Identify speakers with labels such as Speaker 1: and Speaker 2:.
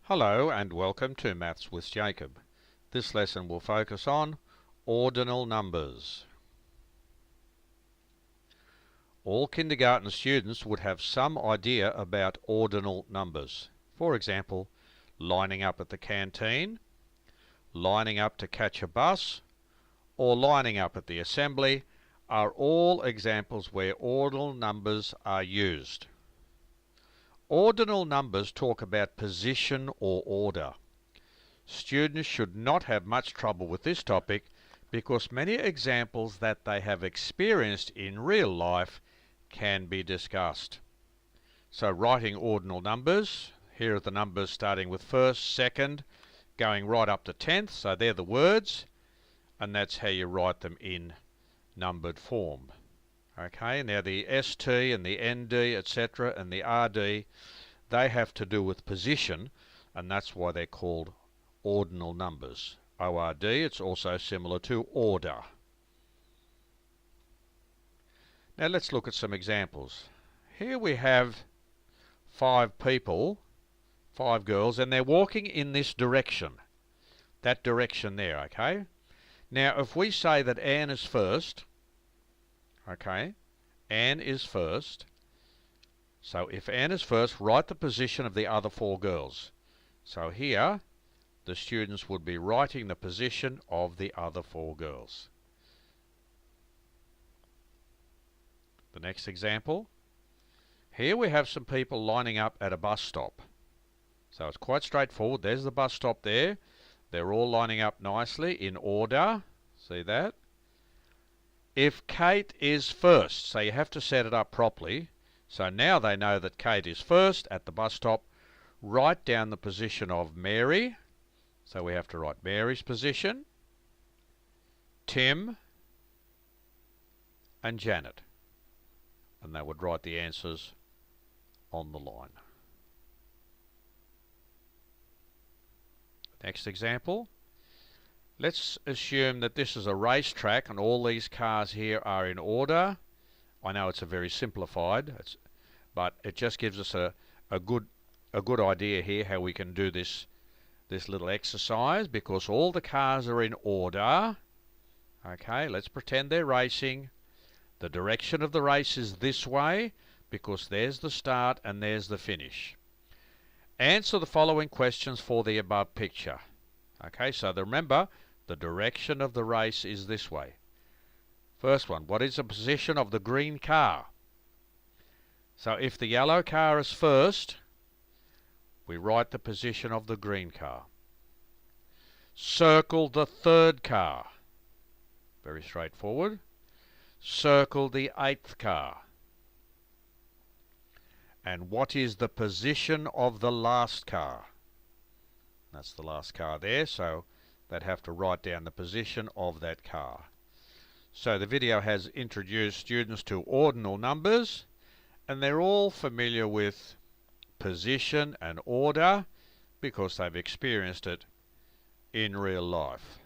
Speaker 1: Hello and welcome to Maths with Jacob. This lesson will focus on ordinal numbers. All kindergarten students would have some idea about ordinal numbers. For example, lining up at the canteen, lining up to catch a bus, or lining up at the assembly are all examples where ordinal numbers are used. Ordinal numbers talk about position or order. Students should not have much trouble with this topic because many examples that they have experienced in real life can be discussed. So writing ordinal numbers, here are the numbers starting with first, second, going right up to 10th, so they're the words, and that's how you write them in numbered form. Okay, now the ST and the ND, etc., and the RD, they have to do with position, and that's why they're called ordinal numbers. ORD, it's also similar to order. Now let's look at some examples. Here we have 5 people, 5 girls, and they're walking in this direction. That direction there, okay? Now if we say that Anne is first, okay, Anne is first. So if Anne is first, write the position of the other 4 girls. So here, the students would be writing the position of the other 4 girls. The next example. Here we have some people lining up at a bus stop. So it's quite straightforward. There's the bus stop there. They're all lining up nicely in order. See that? If Kate is first, so you have to set it up properly. So now they know that Kate is first at the bus stop. Write down the position of Mary. So we have to write Mary's position, Tim, and Janet. And they would write the answers on the line. Next example. Let's assume that this is a racetrack and all these cars here are in order. I know it's a very simplified, but it just gives us a good idea here how we can do this little exercise, because all the cars are in order. Okay, let's pretend they're racing. The direction of the race is this way because there's the start and there's the finish. Answer the following questions for the above picture. Okay, so remember, the direction of the race is this way. First one, what is the position of the green car? So if the yellow car is first, we write the position of the green car. Circle the third car. Very straightforward. Circle the 8th car. And what is the position of the last car? That's the last car there, so they'd have to write down the position of that car. So the video has introduced students to ordinal numbers, and they're all familiar with position and order because they've experienced it in real life.